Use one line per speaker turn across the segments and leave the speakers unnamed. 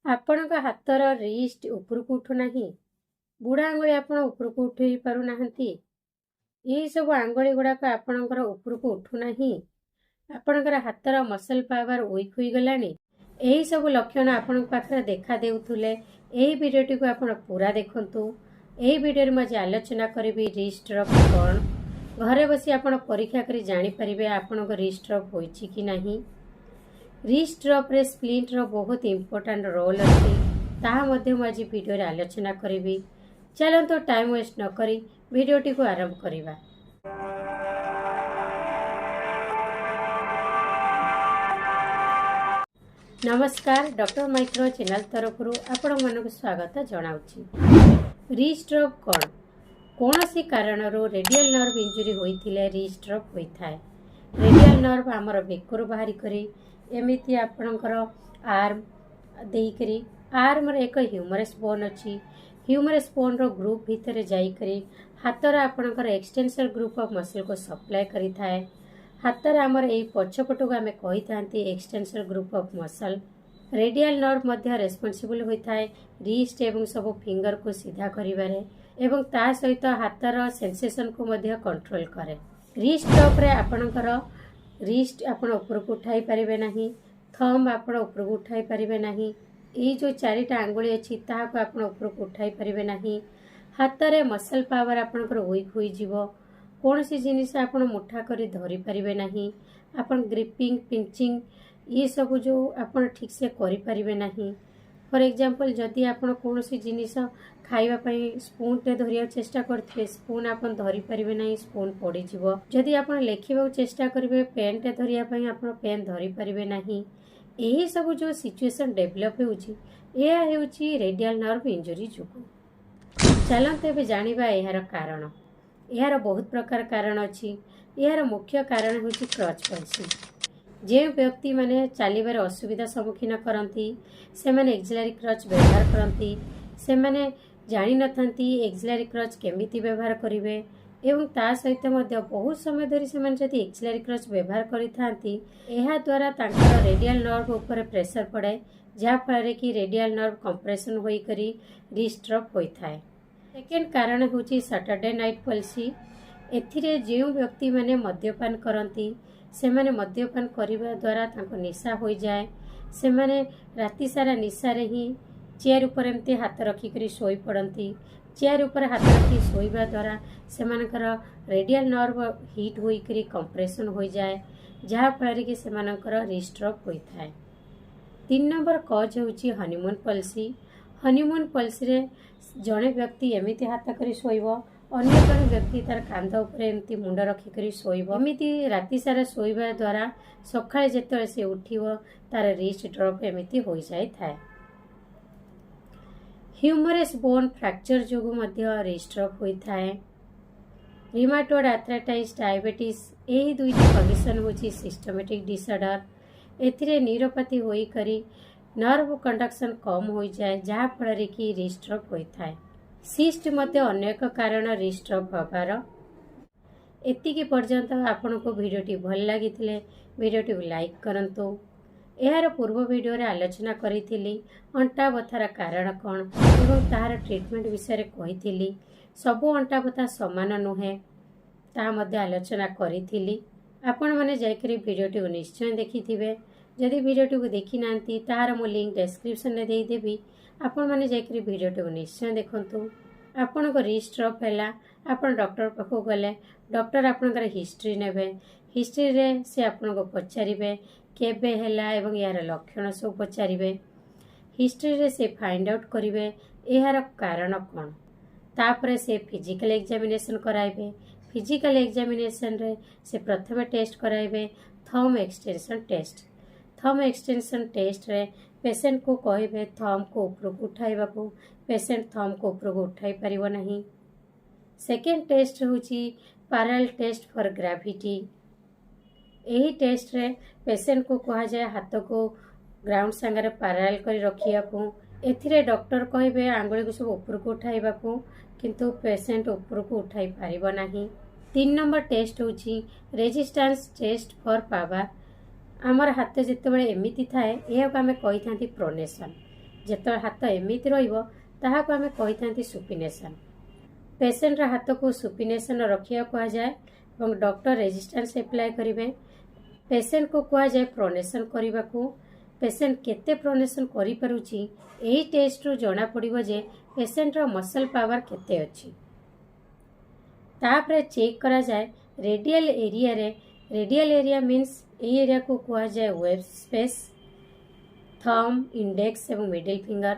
ଆପଣଙ୍କ ହାତର ରିଷ୍ଟ ଉପରକୁ ଉଠୁନାହିଁ। ବୁଢ଼ା ଆଙ୍ଗୁଳି ଆପଣ ଉପରକୁ ଉଠେଇ ପାରୁନାହାନ୍ତି। ଏହିସବୁ ଆଙ୍ଗୁଳି ଗୁଡ଼ାକ ଆପଣଙ୍କର ଉପରକୁ ଉଠୁନାହିଁ। ଆପଣଙ୍କର ହାତର ମସଲ ପାୱାର ୱିକ୍ ହୋଇଗଲାଣି। ଏହିସବୁ ଲକ୍ଷଣ ଆପଣଙ୍କ ପାଖରେ ଦେଖା ଦେଉଥିଲେ ଏହି ଭିଡ଼ିଓଟିକୁ ଆପଣ ପୁରା ଦେଖନ୍ତୁ। ଏହି ଭିଡ଼ିଓରେ ମୁଁ ଆଜି ଆଲୋଚନା କରିବି ରିଷ୍ଟ ରବ୍ କ'ଣ। ଘରେ ବସି ଆପଣ ପରୀକ୍ଷା କରି ଜାଣିପାରିବେ ଆପଣଙ୍କ ରିଷ୍ଟ ରବ୍ ହୋଇଛି କି ନାହିଁ। ରିଷ୍ଟ ରବ୍ରେ ସ୍ପ୍ଲିଣ୍ଟର ବହୁତ ଇମ୍ପୋର୍ଟାଣ୍ଟ ରୋଲ୍ ଅଛି, ତାହା ମଧ୍ୟ ମୁଁ ଆଜି ଭିଡ଼ିଓରେ ଆଲୋଚନା କରିବି। ଚାଲନ୍ତୁ ଟାଇମ୍ ୱେଷ୍ଟ ନ କରି ଭିଡ଼ିଓଟିକୁ ଆରମ୍ଭ କରିବା। ନମସ୍କାର, ଡକ୍ଟର ମାଇକ୍ରୋ ଚ୍ୟାନେଲ୍ ତରଫରୁ ଆପଣମାନଙ୍କୁ ସ୍ୱାଗତ ଜଣାଉଛି। ରିଷ୍ଟ ରବ୍ କ'ଣ? କୌଣସି କାରଣରୁ ରେଡିଆଲ୍ ନର୍ଭ ଇଞ୍ଜୁରି ହୋଇଥିଲେ ରିଷ୍ଟ ରବ୍ ହୋଇଥାଏ। ରେଡିଆଲ୍ ନର୍ଭ ଆମର ବେକରୁ ବାହାରି କରି ଏମିତି ଆପଣଙ୍କର ଆର୍ମ ଦେଇକରି ଆର୍ମରେ ଏକ ହ୍ୟୁମରସ୍ ବୋନ୍ ଅଛି। ହ୍ୟୁମରସ୍ ବୋନ୍ର ଗ୍ରୁପ୍ ଭିତରେ ଯାଇକରି ହାତର ଆପଣଙ୍କର ଏକ୍ସଟେନ୍ସନ୍ ଗ୍ରୁପ୍ ଅଫ୍ ମସଲ୍କୁ ସପ୍ଲାଏ କରିଥାଏ। ହାତର ଆମର ଏହି ପଛପଟକୁ ଆମେ କହିଥାନ୍ତି extension group of muscle. Radial nerve ମଧ୍ୟ ରେସ୍ପନ୍ସିବୁଲ୍ ହୋଇଥାଏ ରିଷ୍ଟ ଏବଂ ସବୁ ଫିଙ୍ଗରକୁ ସିଧା କରିବାରେ ଏବଂ ତା ସହିତ ହାତର ସେନ୍ସେସନ୍କୁ ମଧ୍ୟ କଣ୍ଟ୍ରୋଲ୍ କରେ। ରିଷ୍ଟ ରବ୍ରେ ଆପଣଙ୍କର ରିଷ୍ଟ ଆପଣ ଉପରକୁ ଉଠାଇ ପାରିବେ ନାହିଁ, ଥମ୍ବ ଆପଣ ଉପରକୁ ଉଠାଇ ପାରିବେ ନାହିଁ। ଏଇ ଯେଉଁ ଚାରିଟା ଆଙ୍ଗୁଳି ଅଛି ତାହାକୁ ଆପଣ ଉପରକୁ ଉଠାଇ ପାରିବେ ନାହିଁ। ହାତରେ ମସଲ ପାୱାର ଆପଣଙ୍କର ୱିକ୍ ହୋଇଯିବ। କୌଣସି ଜିନିଷ ଆପଣ ମୁଠା କରି ଧରିପାରିବେ ନାହିଁ। ଆପଣ ଗ୍ରିପିଂ, ପିଞ୍ଚିଂ ଏସବୁ ଯେଉଁ ଆପଣ ଠିକ୍ସେ କରିପାରିବେ ନାହିଁ। ଫର୍ ଏକ୍ଜାମ୍ପଲ୍, ଯଦି ଆପଣ କୌଣସି ଜିନିଷ ଖାଇବା ପାଇଁ ସ୍ପୁନ୍ଟେ ଧରିବାକୁ ଚେଷ୍ଟା କରିଥିବେ, ସ୍ପୁନ୍ ଆପଣ ଧରିପାରିବେ ନାହିଁ, ସ୍ପୁନ୍ ପଡ଼ିଯିବ। ଯଦି ଆପଣ ଲେଖିବାକୁ ଚେଷ୍ଟା କରିବେ, ପେନ୍ଟେ ଧରିବା ପାଇଁ ଆପଣ ପେନ୍ ଧରିପାରିବେ ନାହିଁ। ଏହିସବୁ ଯେଉଁ ସିଚୁଏସନ୍ ଡେଭଲପ୍ ହେଉଛି, ଏହା ହେଉଛି ରେଡିଆଲ୍ ନର୍ଭ ଇଞ୍ଜୁରି ଯୋଗୁଁ। ଚାଲନ୍ତୁ ଏବେ ଜାଣିବା ଏହାର କାରଣ। ଏହାର ବହୁତ ପ୍ରକାର କାରଣ ଅଛି। ଏହାର ମୁଖ୍ୟ କାରଣ ହେଉଛି କ୍ରଚ୍ ପଲ୍ସି। ଯେଉଁ ବ୍ୟକ୍ତିମାନେ ଚାଲିବାରେ ଅସୁବିଧା ସମ୍ମୁଖୀନ କରନ୍ତି, ସେମାନେ ଏକ୍ସିଲାରୀ କ୍ରଚ୍ ବ୍ୟବହାର କରନ୍ତି। ସେମାନେ ଜାଣିନଥାନ୍ତି ଏକ୍ସିଲାରୀ କ୍ରଚ୍ କେମିତି ବ୍ୟବହାର କରିବେ ଏବଂ ତା ସହିତ ମଧ୍ୟ ବହୁତ ସମୟ ଧରି ସେମାନେ ଯଦି ଏକ୍ସିଲାରୀ କ୍ରଚ୍ ବ୍ୟବହାର କରିଥାନ୍ତି, ଏହାଦ୍ୱାରା ତାଙ୍କର ରେଡିଆଲ୍ ନର୍ଭ ଉପରେ ପ୍ରେସର ପଡ଼େ, ଯାହାଫଳରେ କି ରେଡିଆଲ୍ ନର୍ଭ କମ୍ପ୍ରେସନ୍ ହୋଇକରି ରିଷ୍ଟ ରବ୍ ହୋଇଥାଏ। ସେକେଣ୍ଡ କାରଣ ହେଉଛି ସାଟର୍ଡେ ନାଇଟ୍ ପଲ୍ସି। ଏଥିରେ ଯେଉଁ ବ୍ୟକ୍ତିମାନେ ମଦ୍ୟପାନ କରନ୍ତି, ସେମାନେ ମଦ୍ୟପାନ କରିବା ଦ୍ୱାରା ତାଙ୍କ ନିଶା ହୋଇଯାଏ। ସେମାନେ ରାତି ସାରା ନିଶାରେ ହିଁ ଚେୟାର ଉପରେ ଏମିତି ହାତ ରଖିକରି ଶୋଇପଡ଼ନ୍ତି। ଚେୟାର ଉପରେ ହାତ ରଖି ଶୋଇବା ଦ୍ୱାରା ସେମାନଙ୍କର ରେଡିଆଲ୍ ନର୍ଭ ହିଟ୍ ହୋଇକରି କମ୍ପ୍ରେସନ୍ ହୋଇଯାଏ, ଯାହାଫଳରେ କି ସେମାନଙ୍କର ରିଷ୍ଟ ରବ୍ ହୋଇଥାଏ। 3 ନମ୍ବର କଜ୍ ହେଉଛି ହନିମୁନ୍ ପଲ୍ସି। ହନିମୁନ୍ ପଲ୍ସିରେ ଜଣେ ବ୍ୟକ୍ତି ଏମିତି ହାତ କରି ଶୋଇବ, ଅନ୍ୟ ଜଣେ ବ୍ୟକ୍ତି ତାର କାନ୍ଧ ଉପରେ ଏମିତି ମୁଣ୍ଡ ରଖିକରି ଶୋଇବ। ଏମିତି ରାତି ସାରା ଶୋଇବା ଦ୍ୱାରା ସକାଳେ ଯେତେବେଳେ ସେ ଉଠିବ, ତାର ରିଷ୍ଟ ରବ୍ ଏମିତି ହୋଇଯାଇଥାଏ। ହ୍ୟୁମରସ୍ ବୋନ୍ ଫ୍ରାକ୍ଚର ଯୋଗୁଁ ମଧ୍ୟ ରିଷ୍ଟ ରବ୍ ହୋଇଥାଏ। ରିମାଟଏଡ୍ ଆର୍ଥ୍ରାଇଟିସ୍, ଡାଇବେଟିସ୍ ଏହି ଦୁଇଟି କଣ୍ଡିସନ୍ ହେଉଛି ସିଷ୍ଟମେଟିକ୍ ଡିସଅର୍ଡର। ଏଥିରେ ନ୍ୟୁରୋପାଥି ହୋଇକରି ନର୍ଭ କଣ୍ଡକ୍ସନ୍ କମ୍ ହୋଇଯାଏ, ଯାହାଫଳରେ କି ରିଷ୍ଟ ରବ୍ ହୋଇଥାଏ। ସିଷ୍ଟ ମଧ୍ୟ ଅନ୍ୟ ଏକ କାରଣ ରିଷ୍ଟ ରବ୍ ହେବାର। ଏତିକି ପର୍ଯ୍ୟନ୍ତ ଆପଣଙ୍କୁ ଭିଡ଼ିଓଟି ଭଲ ଲାଗିଥିଲେ ଭିଡ଼ିଓଟିକୁ ଲାଇକ୍ କରନ୍ତୁ। ଏହାର ପୂର୍ବ ଭିଡ଼ିଓରେ ଆଲୋଚନା କରିଥିଲି ଅଣ୍ଟା ବଥାର କାରଣ କ'ଣ ଏବଂ ତାହାର ଟ୍ରିଟମେଣ୍ଟ ବିଷୟରେ କହିଥିଲି। ସବୁ ଅଣ୍ଟା ବଥା ସମାନ ନୁହେଁ, ତାହା ମଧ୍ୟ ଆଲୋଚନା କରିଥିଲି। ଆପଣମାନେ ଯାଇକରି ଭିଡ଼ିଓଟିକୁ ନିଶ୍ଚୟ ଦେଖିଥିବେ। ଯଦି ଭିଡ଼ିଓଟିକୁ ଦେଖିନାହାନ୍ତି, ତାହାର ମୁଁ ଲିଙ୍କ୍ ଡେସ୍କ୍ରିପ୍ସନରେ ଦେଇଦେବି। ଆପଣମାନେ ଯାଇକରି ଭିଡ଼ିଓଟିକୁ ନିଶ୍ଚୟ ଦେଖନ୍ତୁ। ଆପଣଙ୍କ ରିଷ୍ଟ ରବ୍ ହେଲା, ଆପଣ ଡକ୍ଟର ପାଖକୁ ଗଲେ ଡକ୍ଟର ଆପଣଙ୍କର ହିଷ୍ଟ୍ରି ନେବେ। ହିଷ୍ଟ୍ରିରେ ସେ ଆପଣଙ୍କୁ ପଚାରିବେ କେବେ ହେଲା ଏବଂ ଏହାର ଲକ୍ଷଣ ସବୁ ପଚାରିବେ। ହିଷ୍ଟ୍ରିରେ ସେ ଫାଇଣ୍ଡ ଆଉଟ୍ କରିବେ ଏହାର କାରଣ କ'ଣ। ତାପରେ ସେ ଫିଜିକାଲ ଏକ୍ଜାମିନେସନ୍ କରାଇବେ। ଫିଜିକାଲ ଏକ୍ଜାମିନେସନ୍ରେ ସେ ପ୍ରଥମେ ଟେଷ୍ଟ କରାଇବେ Thamba extension test. Thamba extension ଟେଷ୍ଟରେ ପେସେଣ୍ଟକୁ କହିବେ ଥମ୍ବକୁ ଉପରକୁ ଉଠାଇବାକୁ। ପେସେଣ୍ଟ ଥମ୍ବକୁ ଉପରକୁ ଉଠାଇ ପାରିବ ନାହିଁ। ସେକେଣ୍ଡ ଟେଷ୍ଟ ହେଉଛି ପାରାଲ୍ ଟେଷ୍ଟ ଫର୍ ଗ୍ରାଭିଟି। ଏହି ଟେଷ୍ଟରେ ପେସେଣ୍ଟକୁ କୁହାଯାଏ ହାତକୁ ଗ୍ରାଉଣ୍ଡ ସାଙ୍ଗରେ ପାରାଲ୍ କରି ରଖିବାକୁ। ଏଥିରେ ଡକ୍ଟର କହିବେ ଆଙ୍ଗୁଳିକୁ ସବୁ ଉପରକୁ ଉଠାଇବାକୁ, କିନ୍ତୁ ପେସେଣ୍ଟ ଉପରକୁ ଉଠାଇ ପାରିବ ନାହିଁ। 3 ନମ୍ବର ଟେଷ୍ଟ ହେଉଛି ରେଜିଷ୍ଟାନ୍ସ ଟେଷ୍ଟ ଫର୍ ପାୱାର। ଆମର ହାତ ଯେତେବେଳେ ଏମିତି ଥାଏ, ଏହାକୁ ଆମେ କହିଥାନ୍ତି ପ୍ରୋନେସନ୍। ଯେତେବେଳେ ହାତ ଏମିତି ରହିବ ତାହାକୁ ଆମେ କହିଥାନ୍ତି ସୁପିନେସନ୍। ପେସେଣ୍ଟର ହାତକୁ ସୁପିନେସନ୍ ରଖିବାକୁ କୁହାଯାଏ ଏବଂ ଡକ୍ଟର ରେଜିଷ୍ଟାନ୍ସ ଆପ୍ଲାଏ କରିବେ। ପେସେଣ୍ଟକୁ କୁହାଯାଏ ପ୍ରୋନେସନ୍ କରିବାକୁ। ପେସେଣ୍ଟ କେତେ ପ୍ରୋନେସନ୍ କରିପାରୁଛି ଏହି ଟେଷ୍ଟରୁ ଜଣାପଡ଼ିବ ଯେ ପେସେଣ୍ଟର ମସଲ୍ ପାୱାର କେତେ ଅଛି। ତାପରେ ଚେକ୍ କରାଯାଏ ରେଡ଼ିଆଲ୍ ଏରିଆରେ। ରେଡ଼ିଆଲ୍ ଏରିଆ ମିନ୍ସ ଏହି ଏରିଆକୁ କୁହାଯାଏ ୱେବ୍ ସ୍ପେସ୍। ଥମ୍, ଇଣ୍ଡେକ୍ସ ଏବଂ ମିଡିଲ୍ ଫିଙ୍ଗର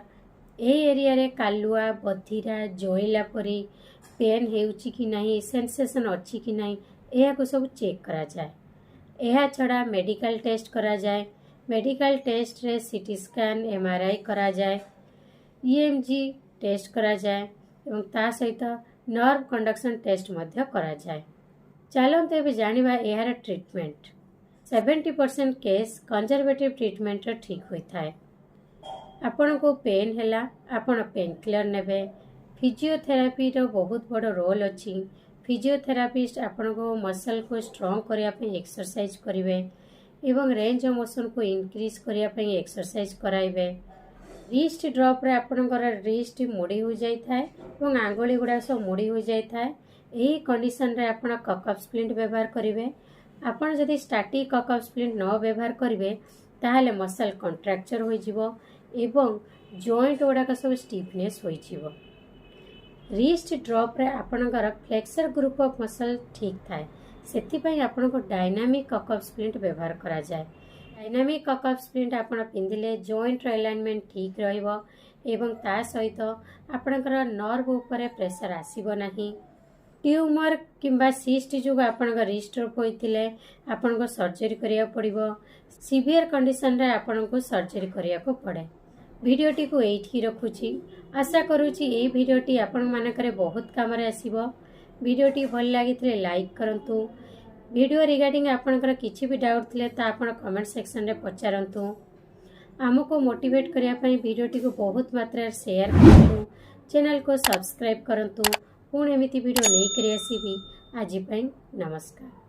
ଏହି ଏରିଆରେ କାଲୁଆ, ବଧିରା, ଜଳିଲା ପରି ପେନ୍ ହେଉଛି କି ନାହିଁ, ସେନ୍ସେସନ୍ ଅଛି କି ନାହିଁ, ଏହାକୁ ସବୁ ଚେକ୍ କରାଯାଏ। ଏହା ଛଡ଼ା ମେଡ଼ିକାଲ ଟେଷ୍ଟ କରାଯାଏ। ମେଡ଼ିକାଲ ଟେଷ୍ଟରେ ସିଟି ସ୍କାନ୍, MRI କରାଯାଏ, EMG ଟେଷ୍ଟ କରାଯାଏ ଏବଂ ତା ସହିତ ନର୍ଭ କଣ୍ଡକ୍ସନ୍ ଟେଷ୍ଟ ମଧ୍ୟ କରାଯାଏ। ଚାଲନ୍ତୁ ଏବେ ଜାଣିବା ଏହାର ଟ୍ରିଟମେଣ୍ଟ। 70% କେସ୍ କନଜରଭେଟିଭ୍ ଟ୍ରିଟମେଣ୍ଟରେ ଠିକ୍ ହୋଇଥାଏ। ଆପଣଙ୍କୁ ପେନ୍ ହେଲା, ଆପଣ ପେନ୍ କିଲର ନେବେ। ଫିଜିଓଥେରାପିର ବହୁତ ବଡ଼ ରୋଲ୍ ଅଛି। ଫିଜିଓଥେରାପିଷ୍ଟ ଆପଣଙ୍କୁ ମସଲ୍କୁ ଷ୍ଟ୍ରଙ୍ଗ କରିବା ପାଇଁ ଏକ୍ସରସାଇଜ୍ କରିବେ ଏବଂ ରେଞ୍ଜ ଅଫ୍ ମୋସନ୍କୁ ଇନକ୍ରିଜ୍ କରିବା ପାଇଁ ଏକ୍ସରସାଇଜ୍ କରାଇବେ। ରିଷ୍ଟ ଡ୍ରପ୍ରେ ଆପଣଙ୍କର ରିଷ୍ଟ ମୋଡ଼ି ହୋଇଯାଇଥାଏ ଏବଂ ଆଙ୍ଗୁଳି ଗୁଡ଼ାକ ସବୁ ମୋଡ଼ି ହୋଇଯାଇଥାଏ। ଏହି କଣ୍ଡିସନରେ ଆପଣ କକ୍ଅଫ୍ ସ୍ପ୍ଲିଣ୍ଟ ବ୍ୟବହାର କରିବେ। ଆପଣ ଯଦି ଷ୍ଟାଟିକ୍ କକ୍ଅଫ୍ ସ୍ପ୍ଲିଣ୍ଟ ନ ବ୍ୟବହାର କରିବେ ତାହେଲେ ମସଲ୍ କଣ୍ଟ୍ରାକ୍ଚର୍ ହୋଇଯିବ ଏବଂ ଜଏଣ୍ଟ ଗୁଡ଼ାକ ସବୁ ଷ୍ଟିଫନେସ୍ ହୋଇଯିବ। ରିଷ୍ଟ ଡ୍ରପ୍ରେ ଆପଣଙ୍କର ଫ୍ଲେକ୍ସର ଗ୍ରୁପ୍ ଅଫ୍ ମସଲ୍ ଠିକ୍ ଥାଏ, ସେଥିପାଇଁ ଆପଣଙ୍କୁ ଡାଇନାମିକ୍ କକ୍ଅଫ୍ ସ୍ପ୍ଲିଣ୍ଟ ବ୍ୟବହାର କରାଯାଏ। ଡାଇନାମିକ୍ କକ୍ଅଫ୍ ସ୍ପ୍ଲିଣ୍ଟ ଆପଣ ପିନ୍ଧିଲେ ଜଏଣ୍ଟର ଆଲାଇନମେଣ୍ଟ ଠିକ୍ ରହିବ ଏବଂ ତା ସହିତ ଆପଣଙ୍କର ନର୍ଭ ଉପରେ ପ୍ରେସର ଆସିବ ନାହିଁ। ଟ୍ୟୁମର କିମ୍ବା ସିଷ୍ଟ ଯୋଗୁଁ ଆପଣଙ୍କ ରିଷ୍ଟ ଡ୍ରପ୍ ହୋଇଥିଲେ ଆପଣଙ୍କୁ ସର୍ଜରୀ କରିବାକୁ ପଡ଼ିବ। ସିଭିୟର କଣ୍ଡିସନରେ ଆପଣଙ୍କୁ ସର୍ଜରୀ କରିବାକୁ ପଡ଼େ। ଭିଡ଼ିଓଟିକୁ ଏଇଠି ରଖୁଛି। ଆଶା କରୁଛି ଏହି ଭିଡ଼ିଓଟି ଆପଣମାନଙ୍କରେ ବହୁତ କାମରେ ଆସିବ। ଭିଡ଼ିଓଟି ଭଲ ଲାଗିଥିଲେ ଲାଇକ୍ କରନ୍ତୁ। ଭିଡ଼ିଓ ରିଗାର୍ଡ଼ିଂ ଆପଣଙ୍କର କିଛି ବି ଡାଉଟ୍ ଥିଲେ ତା ଆପଣ କମେଣ୍ଟ ସେକ୍ସନରେ ପଚାରନ୍ତୁ। ଆମକୁ ମୋଟିଭେଟ୍ କରିବା ପାଇଁ ଭିଡ଼ିଓଟିକୁ ବହୁତ ମାତ୍ରାରେ ସେୟାର କରନ୍ତୁ। ଚ୍ୟାନେଲକୁ ସବସ୍କ୍ରାଇବ୍ କରନ୍ତୁ। ପୁଣି ଏମିତି ଭିଡ଼ିଓ ନେଇକରି ଆସିବି। ଆଜି ପାଇଁ ନମସ୍କାର।